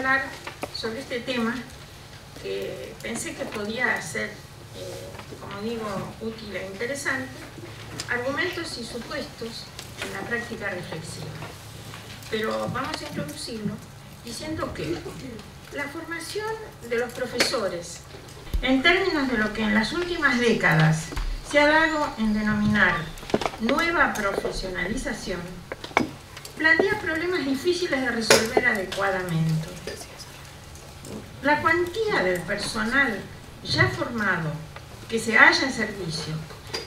hablar sobre este tema que pensé que podía ser, como digo, útil e interesante, argumentos y supuestos en la práctica reflexiva. Pero vamos a introducirlo diciendo que la formación de los profesores, en términos de lo que en las últimas décadas se ha dado en denominar nueva profesionalización, plantea problemas difíciles de resolver adecuadamente. La cuantía del personal ya formado que se halla en servicio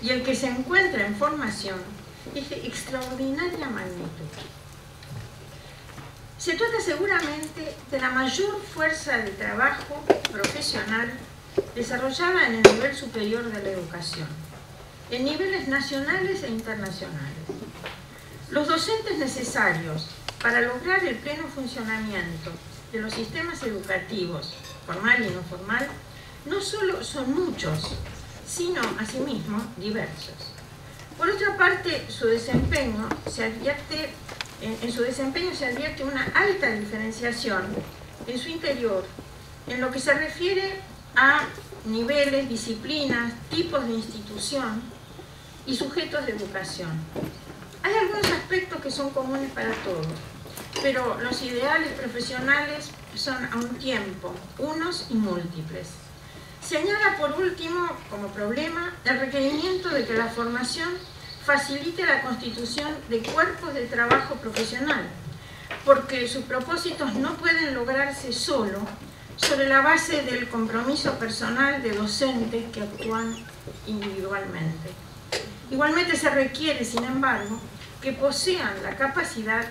y el que se encuentra en formación es de extraordinaria magnitud. Se trata seguramente de la mayor fuerza de trabajo profesional desarrollada en el nivel superior de la educación, en niveles nacionales e internacionales. Los docentes necesarios para lograr el pleno funcionamiento de los sistemas educativos, formal y no formal, no solo son muchos, sino asimismo diversos. Por otra parte, en su desempeño se advierte una alta diferenciación en su interior en lo que se refiere a niveles, disciplinas, tipos de institución y sujetos de educación. Hay algunos aspectos que son comunes para todos, pero los ideales profesionales son a un tiempo unos y múltiples. Señala por último como problema el requerimiento de que la formación facilite la constitución de cuerpos de trabajo profesional, porque sus propósitos no pueden lograrse solo sobre la base del compromiso personal de docentes que actúan individualmente. Igualmente se requiere, sin embargo, que posean la capacidad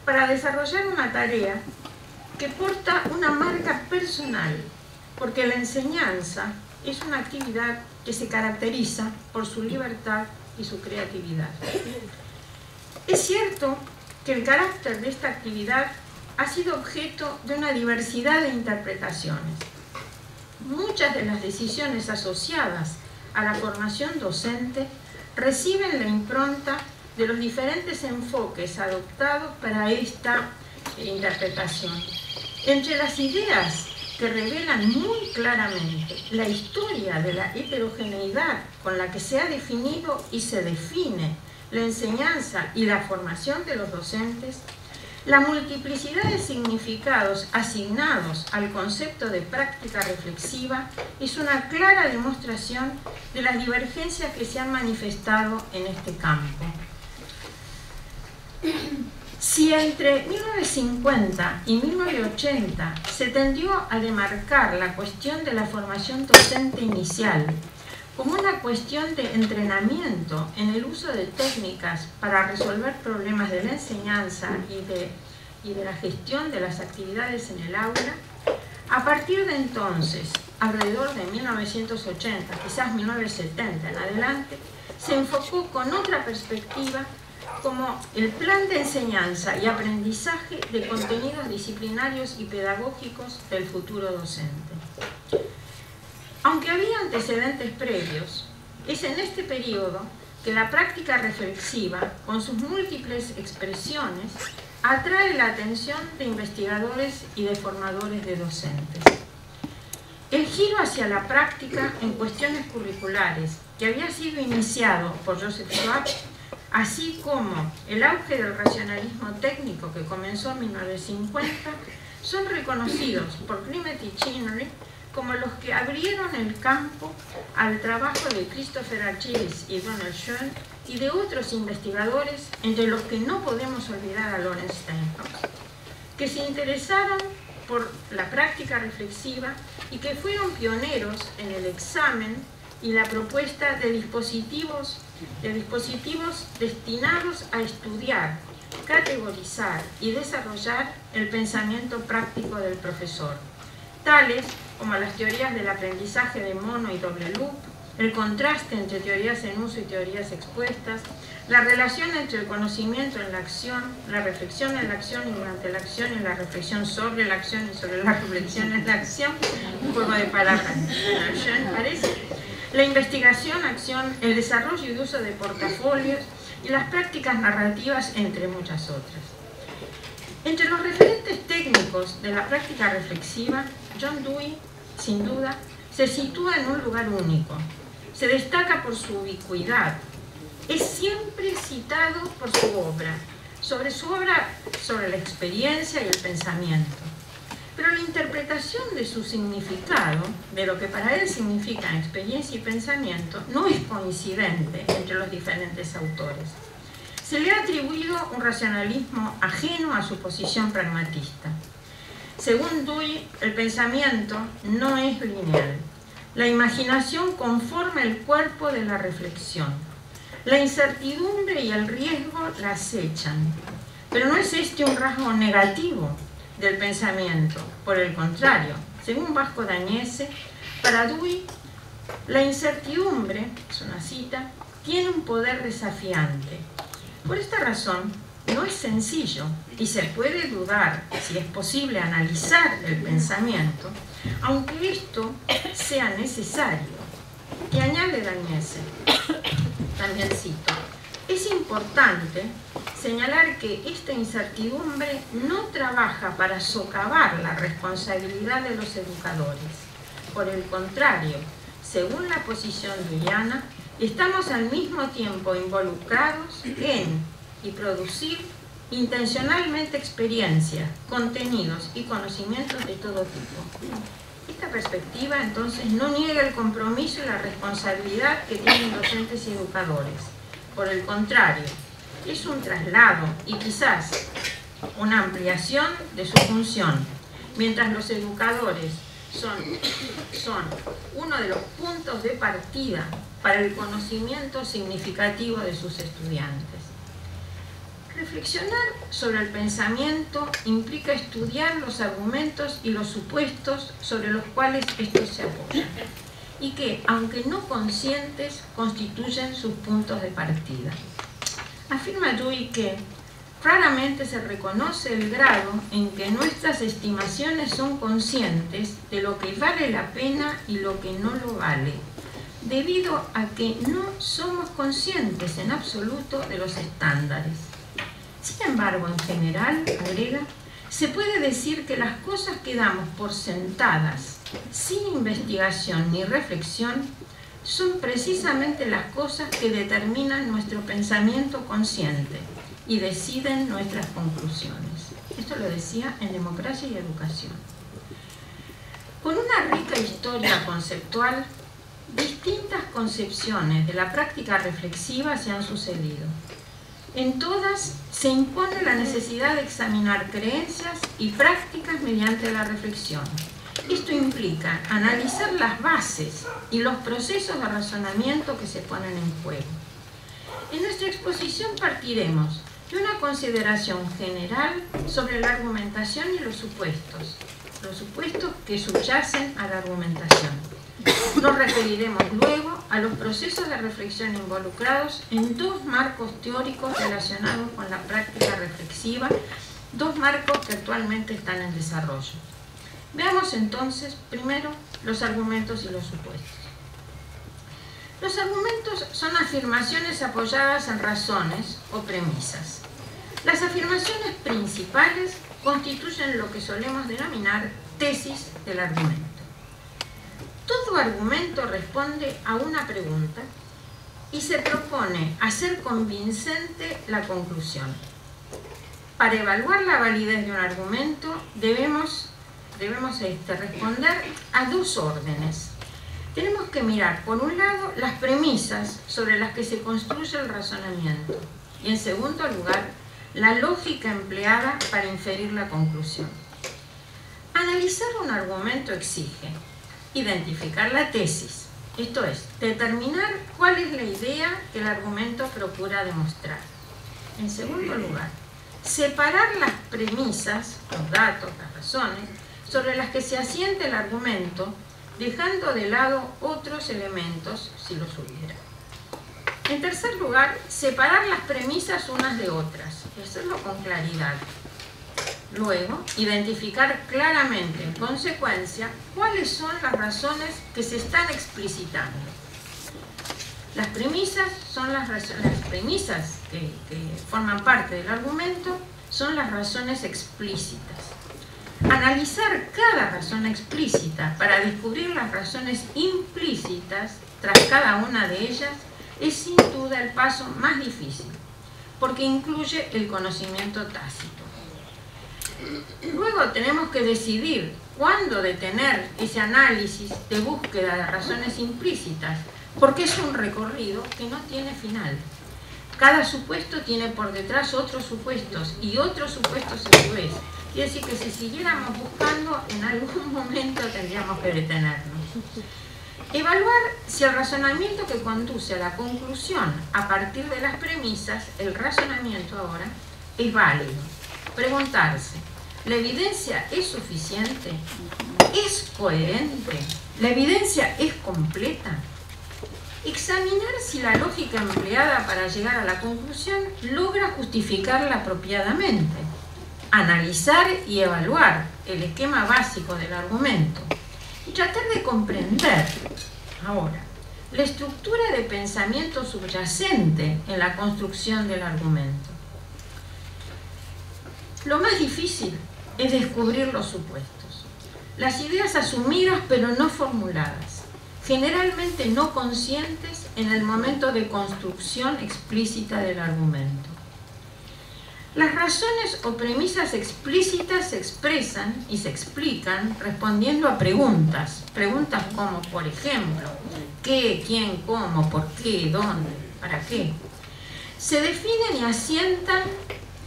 para desarrollar una tarea que porta una marca personal, porque la enseñanza es una actividad que se caracteriza por su libertad y su creatividad. Es cierto que el carácter de esta actividad ha sido objeto de una diversidad de interpretaciones. Muchas de las decisiones asociadas a la formación docente reciben la impronta de los diferentes enfoques adoptados para esta interpretación. Entre las ideas que revelan muy claramente la historia de la heterogeneidad con la que se ha definido y se define la enseñanza y la formación de los docentes, la multiplicidad de significados asignados al concepto de práctica reflexiva es una clara demostración de las divergencias que se han manifestado en este campo. Si entre 1950 y 1980 se tendió a demarcar la cuestión de la formación docente inicial como una cuestión de entrenamiento en el uso de técnicas para resolver problemas de la enseñanza y de la gestión de las actividades en el aula, a partir de entonces, alrededor de 1980, quizás 1970 en adelante, se enfocó con otra perspectiva como el plan de enseñanza y aprendizaje de contenidos disciplinarios y pedagógicos del futuro docente. Aunque había antecedentes previos, es en este periodo que la práctica reflexiva, con sus múltiples expresiones, atrae la atención de investigadores y de formadores de docentes. El giro hacia la práctica en cuestiones curriculares, que había sido iniciado por Joseph Schwab, así como el auge del racionalismo técnico que comenzó en 1950, son reconocidos por Klimet y Chinnery como los que abrieron el campo al trabajo de Christopher Acheris y Donald Schoen y de otros investigadores, entre los que no podemos olvidar a Lawrence Steinhaus, que se interesaron por la práctica reflexiva y que fueron pioneros en el examen y la propuesta de dispositivos destinados a estudiar, categorizar y desarrollar el pensamiento práctico del profesor, tales como las teorías del aprendizaje de mono y doble loop, el contraste entre teorías en uso y teorías expuestas, la relación entre el conocimiento en la acción, la reflexión en la acción y durante la acción, y la reflexión sobre la acción y sobre la reflexión en la acción, un juego de palabras, parece, la investigación, acción, el desarrollo y uso de portafolios y las prácticas narrativas, entre muchas otras. Entre los referentes técnicos de la práctica reflexiva, John Dewey, sin duda, se sitúa en un lugar único. Se destaca por su ubicuidad. Es siempre citado por su obra sobre la experiencia y el pensamiento. Pero la interpretación de su significado, de lo que para él significan experiencia y pensamiento, no es coincidente entre los diferentes autores. Se le ha atribuido un racionalismo ajeno a su posición pragmatista. Según Dewey, el pensamiento no es lineal. La imaginación conforma el cuerpo de la reflexión. La incertidumbre y el riesgo la acechan. Pero no es este un rasgo negativo del pensamiento. Por el contrario, según Vasco Dañese, para Dewey, la incertidumbre, es una cita, tiene un poder desafiante. Por esta razón, no es sencillo y se puede dudar si es posible analizar el pensamiento, aunque esto sea necesario. Y añade Dañese, también cito, es importante señalar que esta incertidumbre no trabaja para socavar la responsabilidad de los educadores. Por el contrario, según la posición deweyana, estamos al mismo tiempo involucrados en y producir intencionalmente experiencias, contenidos y conocimientos de todo tipo. Esta perspectiva, entonces, no niega el compromiso y la responsabilidad que tienen docentes y educadores. Por el contrario, es un traslado y quizás una ampliación de su función, mientras los educadores son uno de los puntos de partida para el conocimiento significativo de sus estudiantes. Reflexionar sobre el pensamiento implica estudiar los argumentos y los supuestos sobre los cuales estos se apoyan, y que, aunque no conscientes, constituyen sus puntos de partida. Afirma Dewey que raramente se reconoce el grado en que nuestras estimaciones son conscientes de lo que vale la pena y lo que no lo vale, debido a que no somos conscientes en absoluto de los estándares. Sin embargo, en general, agrega, se puede decir que las cosas que damos por sentadas, sin investigación ni reflexión, son precisamente las cosas que determinan nuestro pensamiento consciente y deciden nuestras conclusiones. Esto lo decía en Democracia y Educación. Con una rica historia conceptual, distintas concepciones de la práctica reflexiva se han sucedido. En todas se impone la necesidad de examinar creencias y prácticas mediante la reflexión. Esto implica analizar las bases y los procesos de razonamiento que se ponen en juego. En nuestra exposición partiremos de una consideración general sobre la argumentación y los supuestos que subyacen a la argumentación. Nos referiremos luego a los procesos de reflexión involucrados en dos marcos teóricos relacionados con la práctica reflexiva, dos marcos que actualmente están en desarrollo. Veamos entonces primero los argumentos y los supuestos. Los argumentos son afirmaciones apoyadas en razones o premisas. Las afirmaciones principales constituyen lo que solemos denominar tesis del argumento. Todo argumento responde a una pregunta y se propone hacer convincente la conclusión. Para evaluar la validez de un argumento debemos responder a dos órdenes. Tenemos que mirar, por un lado, las premisas sobre las que se construye el razonamiento y, en segundo lugar, la lógica empleada para inferir la conclusión. Analizar un argumento exige identificar la tesis, esto es, determinar cuál es la idea que el argumento procura demostrar. En segundo lugar, separar las premisas, los datos, las razones, sobre las que se asienta el argumento, dejando de lado otros elementos si los hubiera. En tercer lugar, separar las premisas unas de otras, hacerlo con claridad. Luego, identificar claramente, en consecuencia, cuáles son las razones que se están explicitando. Las premisas son las premisas que forman parte del argumento son las razones explícitas. Analizar cada razón explícita para descubrir las razones implícitas tras cada una de ellas es sin duda el paso más difícil, porque incluye el conocimiento tácito. Luego tenemos que decidir cuándo detener ese análisis de búsqueda de razones implícitas, porque es un recorrido que no tiene final. Cada supuesto tiene por detrás otros supuestos y otros supuestos a su vez. Quiere decir que si siguiéramos buscando, en algún momento tendríamos que detenernos. Evaluar si el razonamiento que conduce a la conclusión a partir de las premisas, el razonamiento ahora, es válido. Preguntarse, ¿la evidencia es suficiente? ¿Es coherente? ¿La evidencia es completa? Examinar si la lógica empleada para llegar a la conclusión logra justificarla apropiadamente. Analizar y evaluar el esquema básico del argumento y tratar de comprender, ahora, la estructura de pensamiento subyacente en la construcción del argumento. Lo más difícil es descubrir los supuestos, las ideas asumidas pero no formuladas, generalmente no conscientes en el momento de construcción explícita del argumento. Las razones o premisas explícitas se expresan y se explican respondiendo a preguntas. Preguntas como, por ejemplo, ¿qué, quién, cómo, por qué, dónde, para qué? Se definen y asientan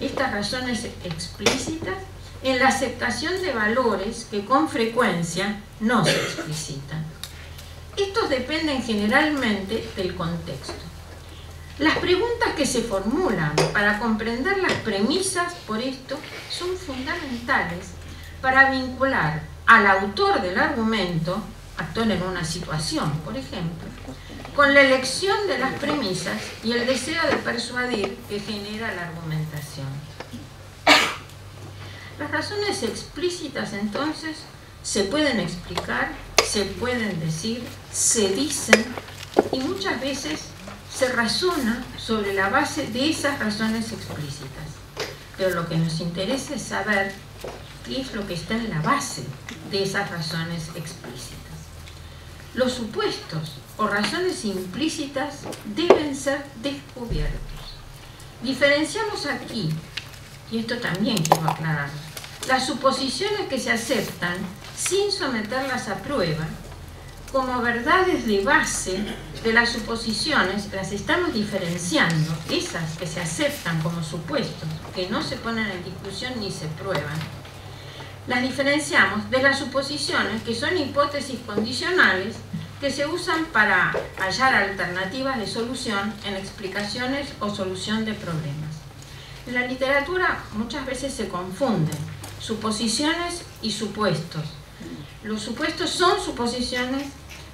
estas razones explícitas en la aceptación de valores que con frecuencia no se explicitan. Estos dependen generalmente del contexto. Las preguntas que se formulan para comprender las premisas, por esto, son fundamentales para vincular al autor del argumento, actor en una situación, por ejemplo, con la elección de las premisas y el deseo de persuadir que genera la argumentación. Las razones explícitas, entonces, se pueden explicar, se pueden decir, se dicen y muchas veces se razona sobre la base de esas razones explícitas. Pero lo que nos interesa es saber qué es lo que está en la base de esas razones explícitas. Los supuestos o razones implícitas deben ser descubiertos. Diferenciamos aquí, y esto también quiero aclararlo, las suposiciones que se aceptan sin someterlas a prueba como verdades de base de las suposiciones. Las estamos diferenciando, esas que se aceptan como supuestos, que no se ponen en discusión ni se prueban, las diferenciamos de las suposiciones que son hipótesis condicionales que se usan para hallar alternativas de solución en explicaciones o solución de problemas. En la literatura muchas veces se confunden suposiciones y supuestos. Los supuestos son suposiciones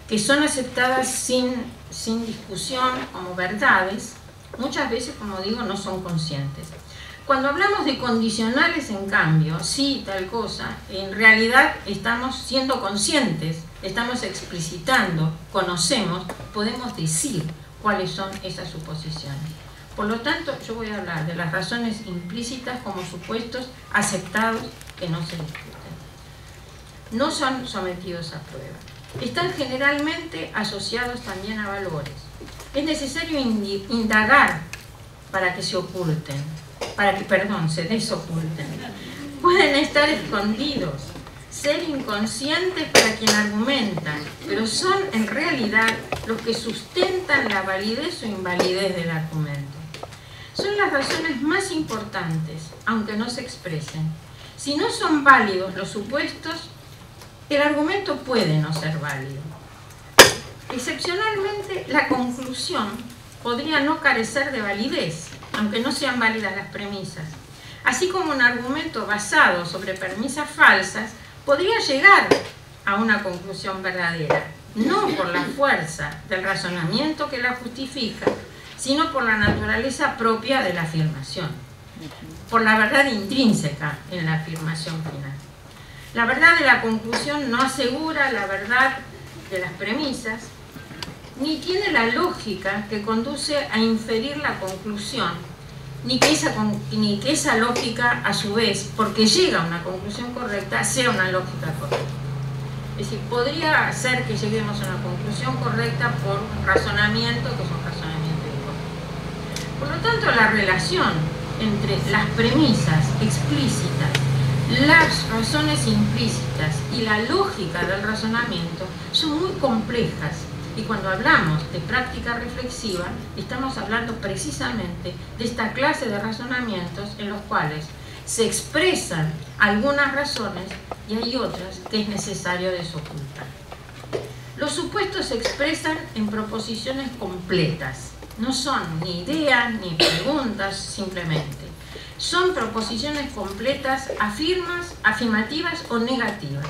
que son aceptadas sin discusión como verdades, muchas veces, como digo, no son conscientes. Cuando hablamos de condicionales, en cambio, sí, tal cosa, en realidad estamos siendo conscientes, estamos explicitando, conocemos, podemos decir cuáles son esas suposiciones. Por lo tanto, yo voy a hablar de las razones implícitas como supuestos aceptados que no se discuten. No son sometidos a prueba. Están generalmente asociados también a valores. Es necesario indagar para que se oculten, se desoculten. Pueden estar escondidos, ser inconscientes para quien argumenta, pero son en realidad los que sustentan la validez o invalidez del argumento. Son las razones más importantes, aunque no se expresen. Si no son válidos los supuestos, el argumento puede no ser válido. Excepcionalmente, la conclusión podría no carecer de validez, aunque no sean válidas las premisas. Así como un argumento basado sobre premisas falsas podría llegar a una conclusión verdadera, no por la fuerza del razonamiento que la justifica, sino por la naturaleza propia de la afirmación, por la verdad intrínseca en la afirmación final. La verdad de la conclusión no asegura la verdad de las premisas, ni tiene la lógica que conduce a inferir la conclusión ni que esa lógica, a su vez, porque llega a una conclusión correcta, sea una lógica correcta. Es decir, podría ser que lleguemos a una conclusión correcta por un razonamiento que es un razonamiento incorrecto. Por lo tanto, la relación entre las premisas explícitas, las razones implícitas y la lógica del razonamiento son muy complejas. Y cuando hablamos de práctica reflexiva, estamos hablando precisamente de esta clase de razonamientos en los cuales se expresan algunas razones y hay otras que es necesario desocultar. Los supuestos se expresan en proposiciones completas. No son ni ideas ni preguntas simplemente. Son proposiciones completas, afirmativas o negativas.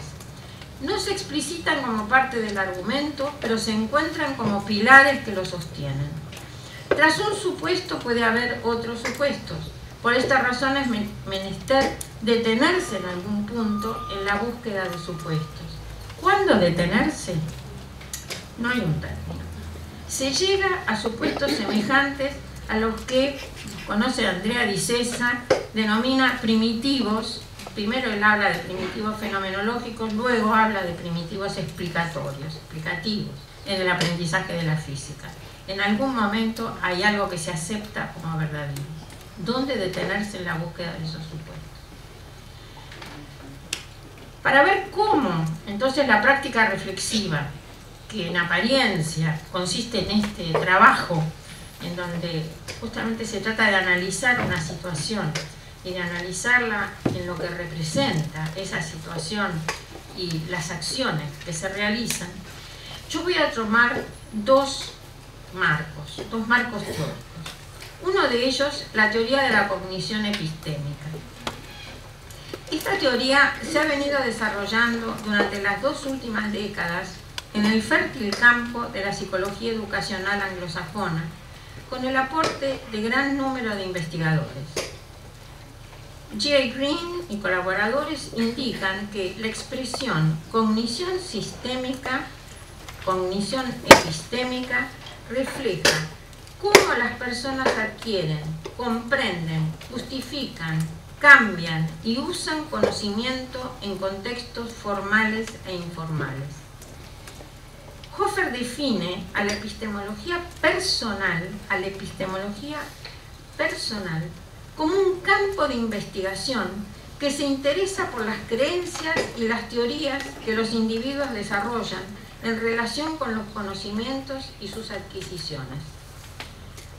No se explicitan como parte del argumento, pero se encuentran como pilares que lo sostienen. Tras un supuesto puede haber otros supuestos. Por esta razón es menester detenerse en algún punto en la búsqueda de supuestos. ¿Cuándo detenerse? No hay un término. Se llega a supuestos semejantes a los que, conoce Andrea Di Sessa, denomina primitivos. Primero él habla de primitivos fenomenológicos, luego habla de primitivos explicativos, en el aprendizaje de la física. En algún momento hay algo que se acepta como verdadero. ¿Dónde detenerse en la búsqueda de esos supuestos? Para ver cómo, entonces, la práctica reflexiva, que en apariencia consiste en este trabajo, en donde justamente se trata de analizar una situación y de analizarla en lo que representa esa situación y las acciones que se realizan, yo voy a tomar dos marcos teóricos. Uno de ellos, la teoría de la cognición epistémica. Esta teoría se ha venido desarrollando durante las 2 últimas décadas en el fértil campo de la psicología educacional anglosajona, con el aporte de gran número de investigadores. J. Green y colaboradores indican que la expresión cognición epistémica refleja cómo las personas adquieren, comprenden, justifican, cambian y usan conocimiento en contextos formales e informales. Hoffer define a la epistemología personal como un campo de investigación que se interesa por las creencias y las teorías que los individuos desarrollan en relación con los conocimientos y sus adquisiciones.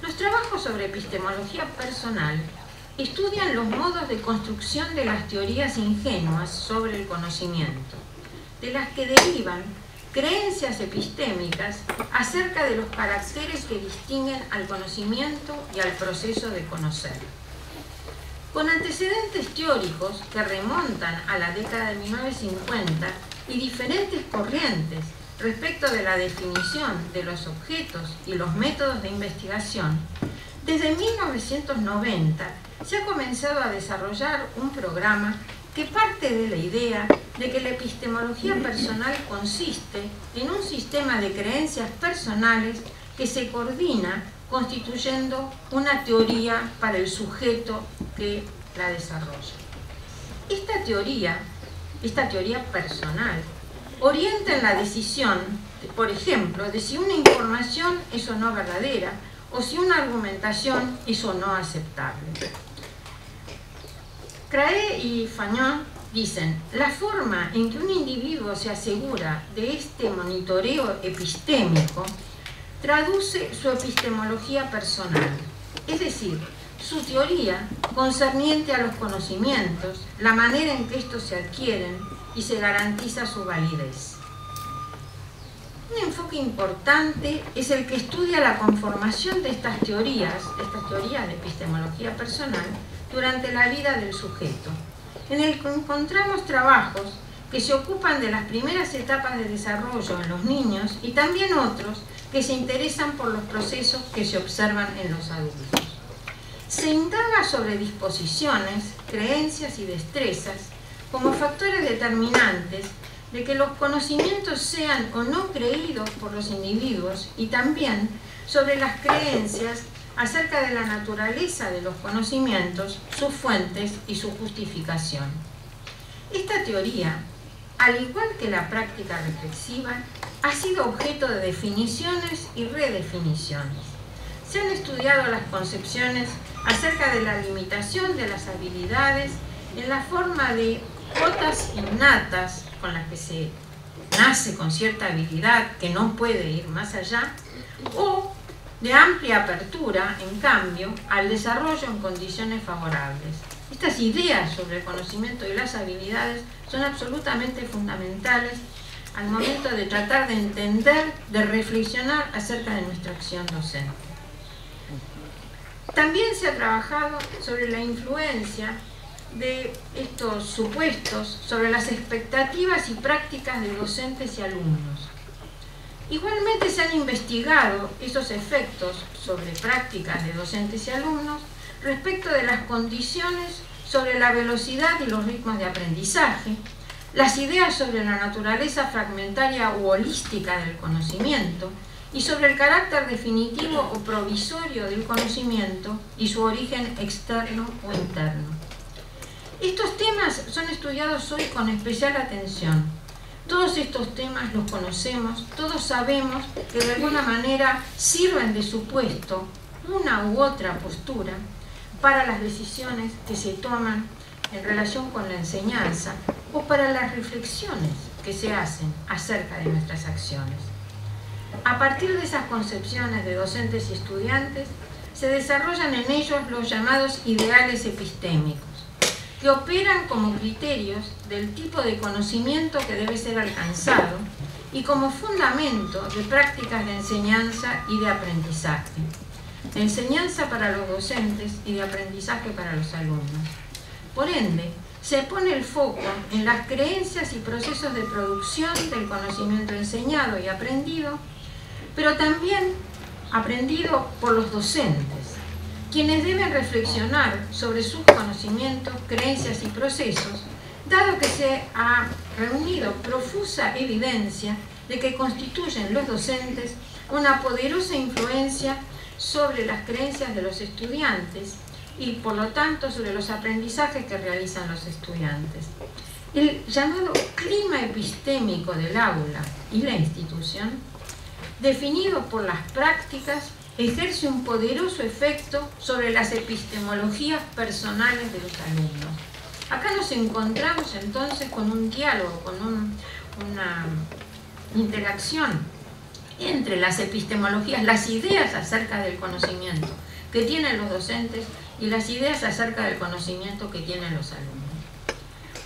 Los trabajos sobre epistemología personal estudian los modos de construcción de las teorías ingenuas sobre el conocimiento, de las que derivan creencias epistémicas acerca de los caracteres que distinguen al conocimiento y al proceso de conocer. Con antecedentes teóricos que remontan a la década de 1950 y diferentes corrientes respecto de la definición de los objetos y los métodos de investigación, desde 1990 se ha comenzado a desarrollar un programa que parte de la idea de que la epistemología personal consiste en un sistema de creencias personales que se coordina constituyendo una teoría para el sujeto que la desarrolla. Esta teoría personal orienta en la decisión, por ejemplo, de si una información es o no verdadera o si una argumentación es o no aceptable. Craé y Fagnon dicen: la forma en que un individuo se asegura de este monitoreo epistémico traduce su epistemología personal, es decir, su teoría concerniente a los conocimientos, la manera en que estos se adquieren y se garantiza su validez. Un enfoque importante es el que estudia la conformación de estas teorías de epistemología personal durante la vida del sujeto, en el que encontramos trabajos que se ocupan de las primeras etapas de desarrollo en los niños y también otros que se interesan por los procesos que se observan en los adultos. Se indaga sobre disposiciones, creencias y destrezas como factores determinantes de que los conocimientos sean o no creídos por los individuos y también sobre las creencias acerca de la naturaleza de los conocimientos, sus fuentes y su justificación. Esta teoría, al igual que la práctica reflexiva, ha sido objeto de definiciones y redefiniciones. Se han estudiado las concepciones acerca de la limitación de las habilidades en la forma de cuotas innatas con las que se nace con cierta habilidad que no puede ir más allá, o de amplia apertura, en cambio, al desarrollo en condiciones favorables. Estas ideas sobre el conocimiento y las habilidades son absolutamente fundamentales al momento de tratar de entender, de reflexionar acerca de nuestra acción docente. También se ha trabajado sobre la influencia de estos supuestos sobre las expectativas y prácticas de docentes y alumnos. Igualmente se han investigado esos efectos sobre prácticas de docentes y alumnos respecto de las condiciones sobre la velocidad y los ritmos de aprendizaje, las ideas sobre la naturaleza fragmentaria u holística del conocimiento y sobre el carácter definitivo o provisorio del conocimiento y su origen externo o interno. Estos temas son estudiados hoy con especial atención. Todos estos temas los conocemos, todos sabemos que de alguna manera sirven de supuesto una u otra postura para las decisiones que se toman en relación con la enseñanza o para las reflexiones que se hacen acerca de nuestras acciones. A partir de esas concepciones de docentes y estudiantes, se desarrollan en ellos los llamados ideales epistémicos, que operan como criterios del tipo de conocimiento que debe ser alcanzado y como fundamento de prácticas de enseñanza y de aprendizaje. De enseñanza para los docentes y de aprendizaje para los alumnos. Por ende, se pone el foco en las creencias y procesos de producción del conocimiento enseñado y aprendido, pero también aprendido por los docentes, quienes deben reflexionar sobre sus conocimientos, creencias y procesos, dado que se ha reunido profusa evidencia de que constituyen los docentes una poderosa influencia sobre las creencias de los estudiantes y, por lo tanto, sobre los aprendizajes que realizan los estudiantes. El llamado clima epistémico del aula y la institución, definido por las prácticas, ejerce un poderoso efecto sobre las epistemologías personales de los alumnos. Acá nos encontramos entonces con un diálogo, con una interacción entre las epistemologías, las ideas acerca del conocimiento que tienen los docentes y las ideas acerca del conocimiento que tienen los alumnos.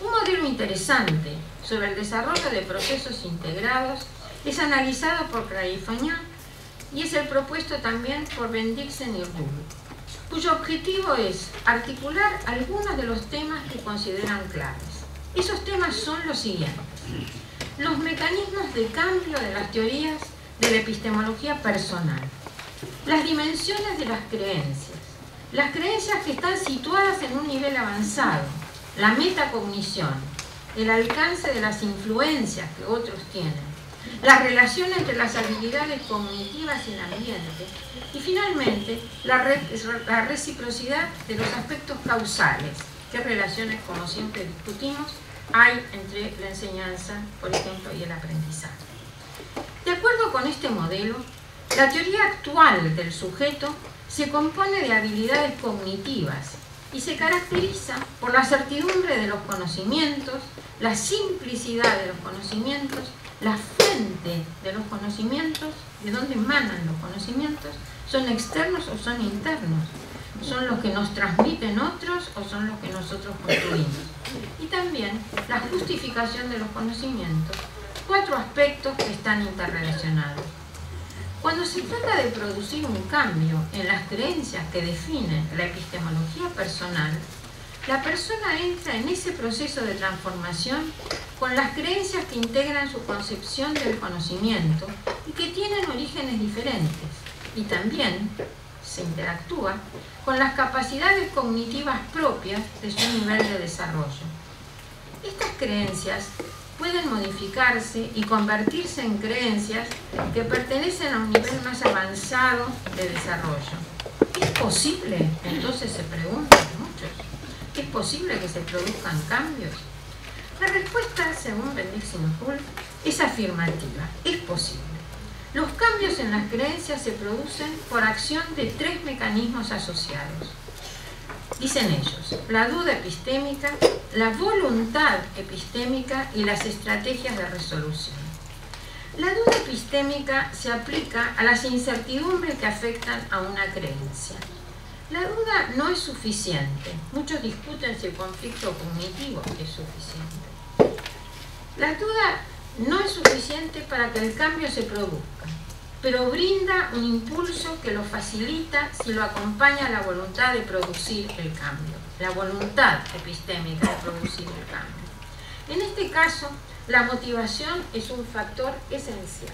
Un modelo interesante sobre el desarrollo de procesos integrados es analizado por Craig-Fagnan y es el propuesto también por Bendixen y Ruhl, cuyo objetivo es articular algunos de los temas que consideran claves. Esos temas son los siguientes: los mecanismos de cambio de las teorías de la epistemología personal, las dimensiones de las creencias que están situadas en un nivel avanzado, la metacognición, el alcance de las influencias que otros tienen, la relación entre las habilidades cognitivas y el ambiente, y finalmente la reciprocidad de los aspectos causales. ¿Qué relaciones, como siempre discutimos, hay entre la enseñanza, por ejemplo, y el aprendizaje? De acuerdo con este modelo, la teoría actual del sujeto se compone de habilidades cognitivas y se caracteriza por la certidumbre de los conocimientos, la simplicidad de los conocimientos, la fuente de los conocimientos, de dónde emanan los conocimientos, son externos o son internos, son los que nos transmiten otros o son los que nosotros construimos. Y también la justificación de los conocimientos, 4 aspectos que están interrelacionados. Cuando se trata de producir un cambio en las creencias que definen la epistemología personal, la persona entra en ese proceso de transformación con las creencias que integran su concepción del conocimiento y que tienen orígenes diferentes, y también se interactúa con las capacidades cognitivas propias de su nivel de desarrollo. Estas creencias pueden modificarse y convertirse en creencias que pertenecen a un nivel más avanzado de desarrollo. posible? Entonces se preguntan muchos. ¿Es posible que se produzcan cambios? La respuesta, según Bendixen-Hull, es afirmativa. Es posible. Los cambios en las creencias se producen por acción de 3 mecanismos asociados. Dicen ellos, la duda epistémica, la voluntad epistémica y las estrategias de resolución. La duda epistémica se aplica a las incertidumbres que afectan a una creencia. La duda no es suficiente. Muchos discuten si el conflicto cognitivo es suficiente. La duda no es suficiente para que el cambio se produzca, pero brinda un impulso que lo facilita si lo acompaña la voluntad de producir el cambio, la voluntad epistémica de producir el cambio. En este caso, la motivación es un factor esencial.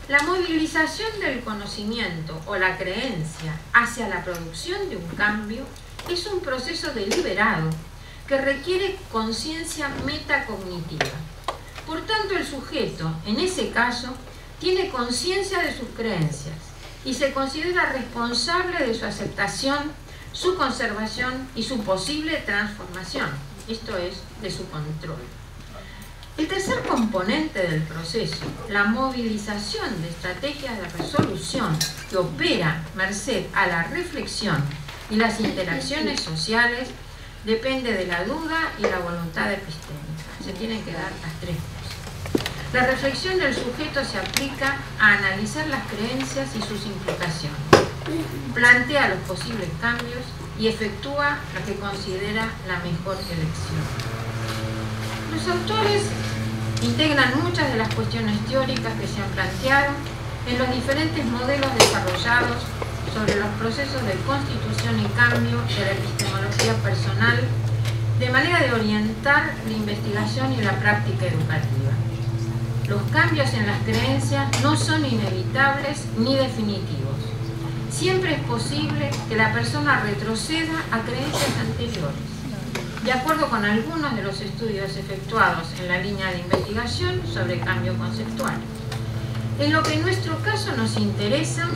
La movilización del conocimiento o la creencia hacia la producción de un cambio es un proceso deliberado que requiere conciencia metacognitiva. Por tanto, el sujeto, en ese caso, tiene conciencia de sus creencias y se considera responsable de su aceptación, su conservación y su posible transformación, esto es, de su control. El tercer componente del proceso, la movilización de estrategias de resolución que opera merced a la reflexión y las interacciones sociales, depende de la duda y la voluntad epistémica. Se tienen que dar las 3 cosas. La reflexión del sujeto se aplica a analizar las creencias y sus implicaciones, plantea los posibles cambios y efectúa lo que considera la mejor elección. Los autores integran muchas de las cuestiones teóricas que se han planteado en los diferentes modelos desarrollados sobre los procesos de constitución y cambio de la epistemología personal, de manera de orientar la investigación y la práctica educativa. Los cambios en las creencias no son inevitables ni definitivos. Siempre es posible que la persona retroceda a creencias anteriores. De acuerdo con algunos de los estudios efectuados en la línea de investigación sobre cambio conceptual. En lo que en nuestro caso nos interesa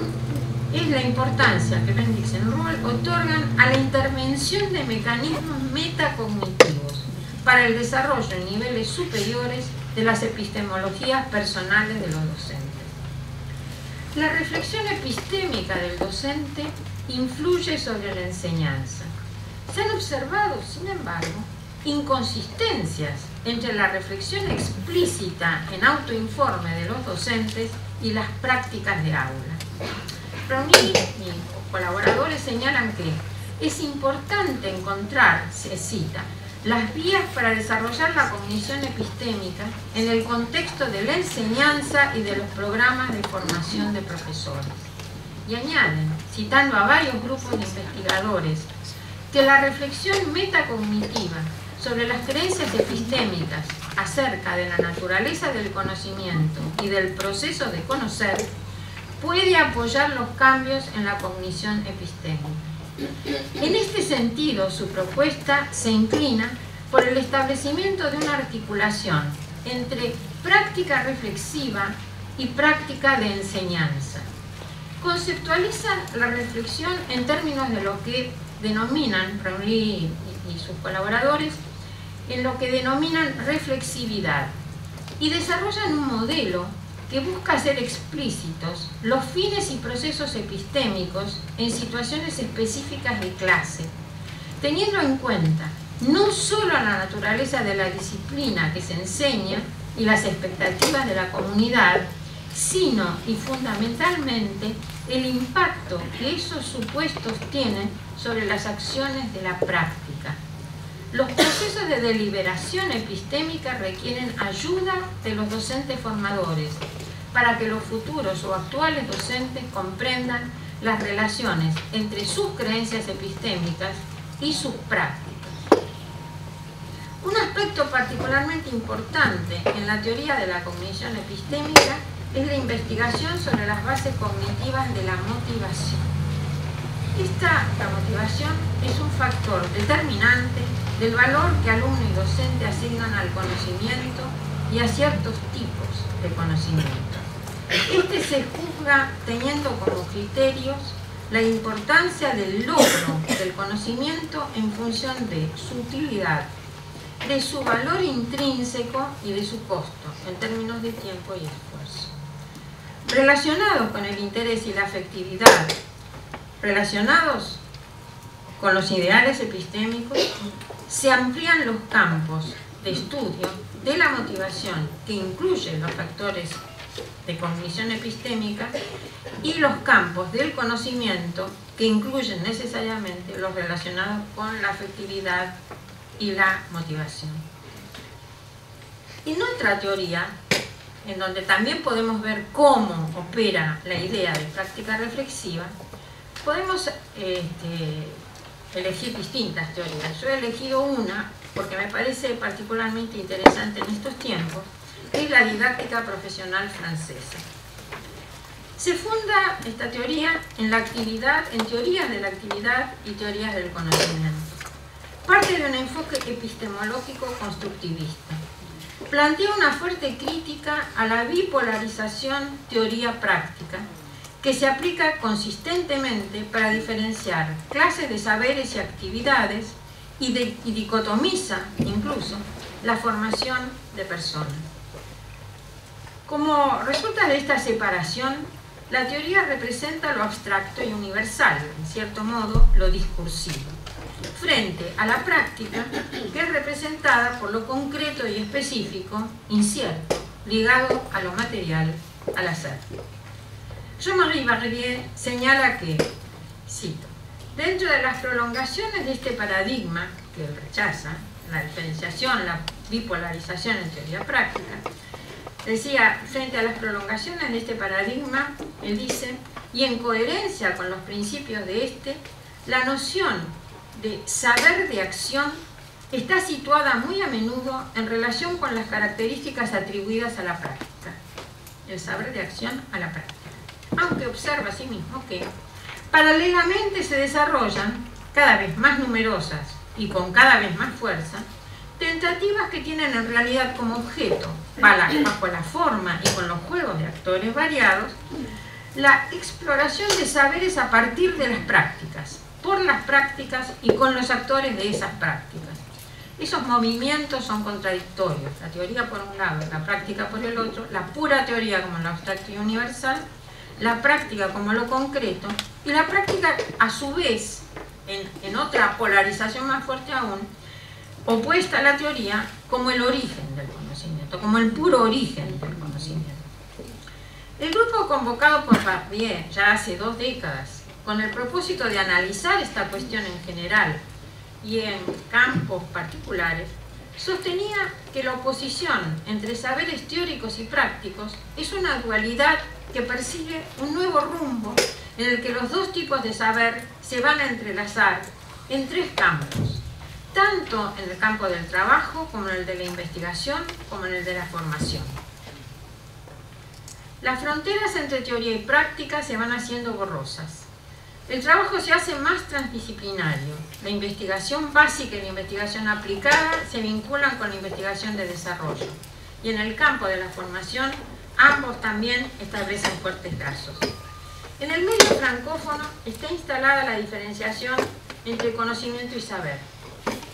es la importancia que Bendixen-Hull otorgan a la intervención de mecanismos metacognitivos para el desarrollo en niveles superiores de las epistemologías personales de los docentes. La reflexión epistémica del docente influye sobre la enseñanza. Se han observado, sin embargo, inconsistencias entre la reflexión explícita en autoinforme de los docentes y las prácticas de aula. Brownie y colaboradores señalan que es importante encontrar, se cita, las vías para desarrollar la cognición epistémica en el contexto de la enseñanza y de los programas de formación de profesores. Y añaden, citando a varios grupos de investigadores, que la reflexión metacognitiva sobre las creencias epistémicas acerca de la naturaleza del conocimiento y del proceso de conocer puede apoyar los cambios en la cognición epistémica. En este sentido, su propuesta se inclina por el establecimiento de una articulación entre práctica reflexiva y práctica de enseñanza. Conceptualiza la reflexión en términos de lo que denominan, Brownlee y sus colaboradores, en lo que denominan reflexividad, y desarrollan un modelo que busca hacer explícitos los fines y procesos epistémicos en situaciones específicas de clase, teniendo en cuenta no solo la naturaleza de la disciplina que se enseña y las expectativas de la comunidad, sino y fundamentalmente el impacto que esos supuestos tienen sobre las acciones de la práctica. Los procesos de deliberación epistémica requieren ayuda de los docentes formadores para que los futuros o actuales docentes comprendan las relaciones entre sus creencias epistémicas y sus prácticas. Un aspecto particularmente importante en la teoría de la cognición epistémica es la investigación sobre las bases cognitivas de la motivación. La motivación es un factor determinante del valor que alumno y docente asignan al conocimiento y a ciertos tipos de conocimiento. Este se juzga teniendo como criterios la importancia del logro del conocimiento en función de su utilidad, de su valor intrínseco y de su costo, en términos de tiempo y esfuerzo. Relacionados con el interés y la afectividad, relacionados con los ideales epistémicos, se amplían los campos de estudio de la motivación, que incluyen los factores de cognición epistémica, y los campos del conocimiento, que incluyen necesariamente los relacionados con la afectividad y la motivación. En otra teoría, en donde también podemos ver cómo opera la idea de práctica reflexiva, podemos elegir distintas teorías. Yo he elegido una porque me parece particularmente interesante en estos tiempos, que es la didáctica profesional francesa. Se funda esta teoría en teorías de la actividad y teorías del conocimiento. Parte de un enfoque epistemológico constructivista. Plantea una fuerte crítica a la bipolarización teoría-práctica, que se aplica consistentemente para diferenciar clases de saberes y actividades y dicotomiza incluso la formación de personas. Como resulta de esta separación, la teoría representa lo abstracto y universal, en cierto modo lo discursivo, frente a la práctica, que es representada por lo concreto y específico, incierto, ligado a lo material, al hacer. Jean-Marie Barbier señala que, cito, dentro de las prolongaciones de este paradigma, que él rechaza, la diferenciación, la bipolarización en teoría práctica, decía, frente a las prolongaciones de este paradigma, él dice, y en coherencia con los principios de este, la noción de saber de acción está situada muy a menudo en relación con las características atribuidas a la práctica. El saber de acción a la práctica. Aunque observa asimismo que paralelamente se desarrollan, cada vez más numerosas y con cada vez más fuerza, tentativas que tienen en realidad como objeto, bajo la forma y con los juegos de actores variados, la exploración de saberes a partir de las prácticas, por las prácticas y con los actores de esas prácticas. Esos movimientos son contradictorios, la teoría por un lado, la práctica por el otro, la pura teoría como lo abstracto y universal, la práctica como lo concreto, y la práctica a su vez, en otra polarización más fuerte aún, opuesta a la teoría como el origen del conocimiento, como el puro origen del conocimiento. El grupo convocado por Barbier ya hace 2 décadas, con el propósito de analizar esta cuestión en general y en campos particulares, sostenía que la oposición entre saberes teóricos y prácticos es una dualidad que persigue un nuevo rumbo en el que los dos tipos de saber se van a entrelazar en 3 campos, tanto en el campo del trabajo como en el de la investigación, como en el de la formación. Las fronteras entre teoría y práctica se van haciendo borrosas. El trabajo se hace más transdisciplinario. La investigación básica y la investigación aplicada se vinculan con la investigación de desarrollo. Y en el campo de la formación, ambos también establecen fuertes lazos. En el medio francófono está instalada la diferenciación entre conocimiento y saber.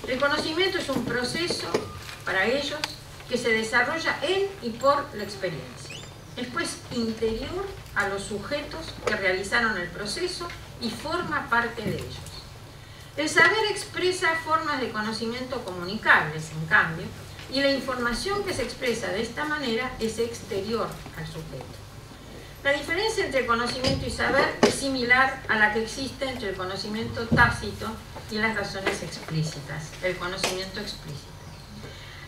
El conocimiento es un proceso, para ellos, que se desarrolla en y por la experiencia. Es pues interior a los sujetos que realizaron el proceso y forma parte de ellos. El saber expresa formas de conocimiento comunicables, en cambio, y la información que se expresa de esta manera es exterior al sujeto. La diferencia entre conocimiento y saber es similar a la que existe entre el conocimiento tácito y las razones explícitas, el conocimiento explícito.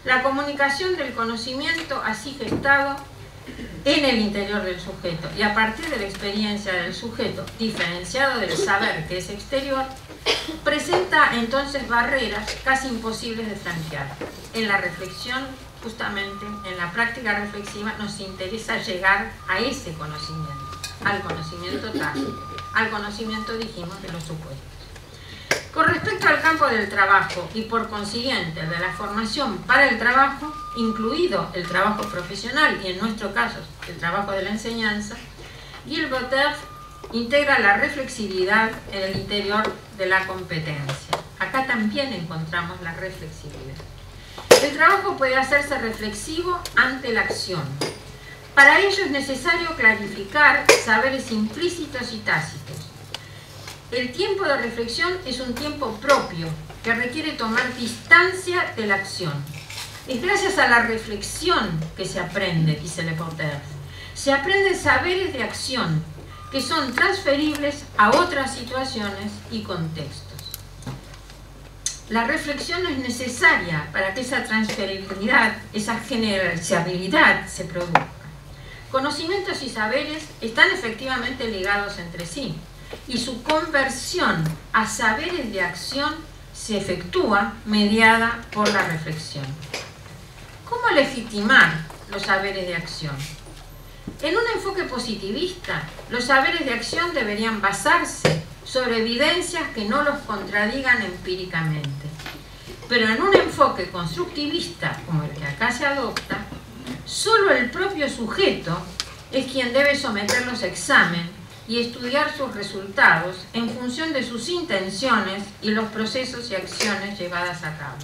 La comunicación del conocimiento así gestado en el interior del sujeto y a partir de la experiencia del sujeto, diferenciado del saber que es exterior, presenta entonces barreras casi imposibles de franquear. En la reflexión, justamente, en la práctica reflexiva, nos interesa llegar a ese conocimiento, al conocimiento tácito, al conocimiento, dijimos, de los supuestos. Con respecto al campo del trabajo y por consiguiente el de la formación para el trabajo, incluido el trabajo profesional y en nuestro caso el trabajo de la enseñanza, Gilles Botev integra la reflexividad en el interior de la competencia. Acá también encontramos la reflexividad. El trabajo puede hacerse reflexivo ante la acción. Para ello es necesario clarificar saberes implícitos y tácitos. El tiempo de reflexión es un tiempo propio que requiere tomar distancia de la acción. Es gracias a la reflexión que se aprende, dice Le Porter. Se aprenden saberes de acción que son transferibles a otras situaciones y contextos. La reflexión es necesaria para que esa transferibilidad, esa generalizabilidad se produzca. Conocimientos y saberes están efectivamente ligados entre sí y su conversión a saberes de acción se efectúa mediada por la reflexión. ¿Cómo legitimar los saberes de acción? En un enfoque positivista, los saberes de acción deberían basarse sobre evidencias que no los contradigan empíricamente. Pero en un enfoque constructivista, como el que acá se adopta, solo el propio sujeto es quien debe someterlos a examen y estudiar sus resultados en función de sus intenciones y los procesos y acciones llevadas a cabo.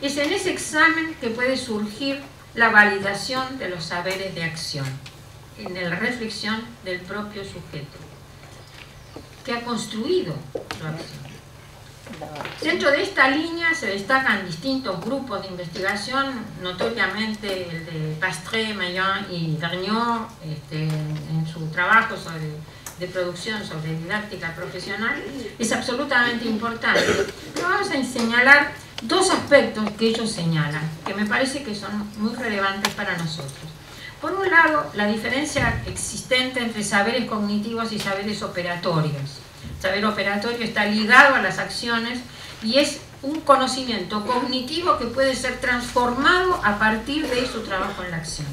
Es en ese examen que puede surgir la validación de los saberes de acción, en la reflexión del propio sujeto, que ha construido su acción. Dentro de esta línea se destacan distintos grupos de investigación, notoriamente el de Pastré, Mayen y Vergniaud, en su trabajo de producción sobre didáctica profesional, es absolutamente importante. Pero vamos a señalar dos aspectos que ellos señalan, que me parece que son muy relevantes para nosotros. Por un lado, la diferencia existente entre saberes cognitivos y saberes operatorios. El saber operatorio está ligado a las acciones y es un conocimiento cognitivo que puede ser transformado a partir de su trabajo en la acción.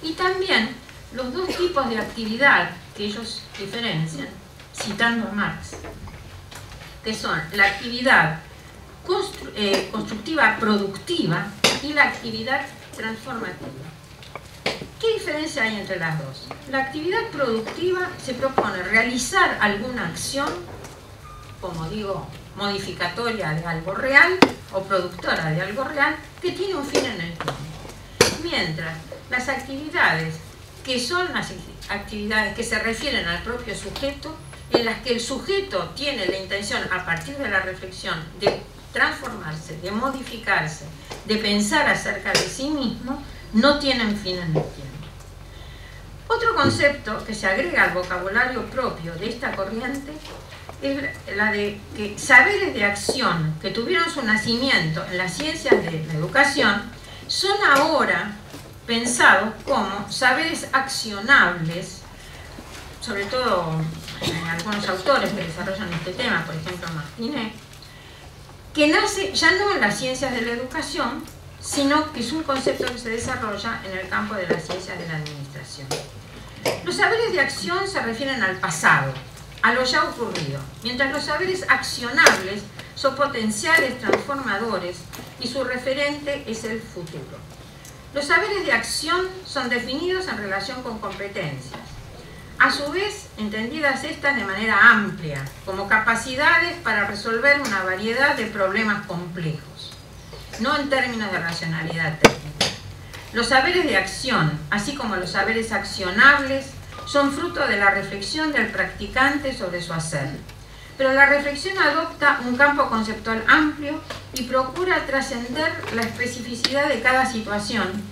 Y también los dos tipos de actividad que ellos diferencian, citando a Marx, que son la actividad constructiva productiva y la actividad transformativa. ¿Qué diferencia hay entre las dos? La actividad productiva se propone realizar alguna acción, como digo, modificatoria de algo real o productora de algo real, que tiene un fin en el tiempo. Mientras las actividades que son las actividades que se refieren al propio sujeto, en las que el sujeto tiene la intención, a partir de la reflexión, de transformarse, de modificarse, de pensar acerca de sí mismo, no tienen fin en el tiempo. Otro concepto que se agrega al vocabulario propio de esta corriente es la de que saberes de acción que tuvieron su nacimiento en las ciencias de la educación son ahora pensados como saberes accionables, sobre todo en algunos autores que desarrollan este tema, por ejemplo Martinet, que nace ya no en las ciencias de la educación, sino que es un concepto que se desarrolla en el campo de las ciencias de la administración. Los saberes de acción se refieren al pasado, a lo ya ocurrido, mientras los saberes accionables son potenciales transformadores y su referente es el futuro. Los saberes de acción son definidos en relación con competencias, a su vez entendidas estas de manera amplia, como capacidades para resolver una variedad de problemas complejos, no en términos de racionalidad técnica. Los saberes de acción, así como los saberes accionables, son fruto de la reflexión del practicante sobre su hacer. Pero la reflexión adopta un campo conceptual amplio y procura trascender la especificidad de cada situación,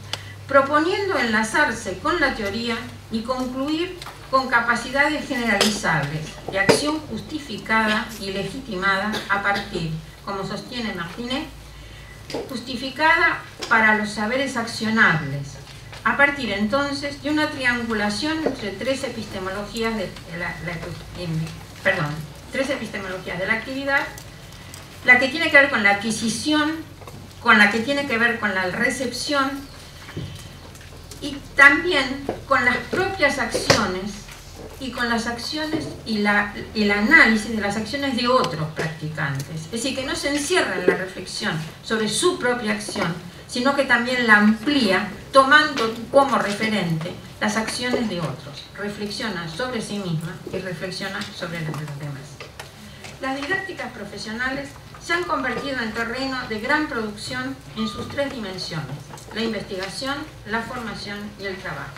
proponiendo enlazarse con la teoría y concluir con capacidades generalizables de acción justificada y legitimada a partir, como sostiene Martinet, justificada para los saberes accionables, a partir entonces de una triangulación entre tres epistemologías de la actividad, la que tiene que ver con la adquisición, con la que tiene que ver con la recepción y también con las propias acciones y con las acciones y el análisis de las acciones de otros practicantes. Es decir, que no se encierra en la reflexión sobre su propia acción, sino que también la amplía tomando como referente las acciones de otros. Reflexiona sobre sí misma y reflexiona sobre las de los demás. Las didácticas profesionales se han convertido en terreno de gran producción en sus tres dimensiones: la investigación, la formación y el trabajo.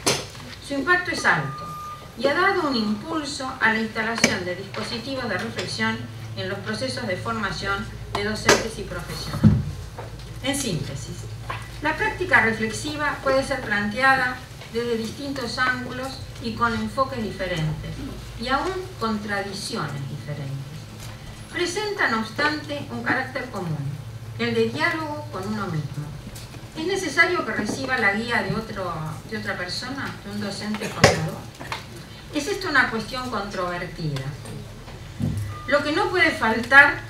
Su impacto es alto y ha dado un impulso a la instalación de dispositivos de reflexión en los procesos de formación de docentes y profesionales. En síntesis, la práctica reflexiva puede ser planteada desde distintos ángulos y con enfoques diferentes, y aún con tradiciones diferentes. Presenta, no obstante, un carácter común, el de diálogo con uno mismo. ¿Es necesario que reciba la guía de otra persona, de un docente formador? ¿Es esto una cuestión controvertida? Lo que no puede faltar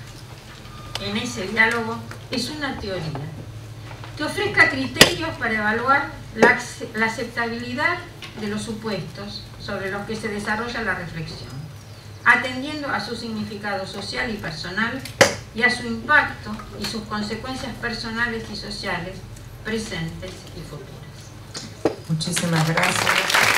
en ese diálogo es una teoría que ofrezca criterios para evaluar la aceptabilidad de los supuestos sobre los que se desarrolla la reflexión, atendiendo a su significado social y personal y a su impacto y sus consecuencias personales y sociales presentes y futuras. Muchísimas gracias.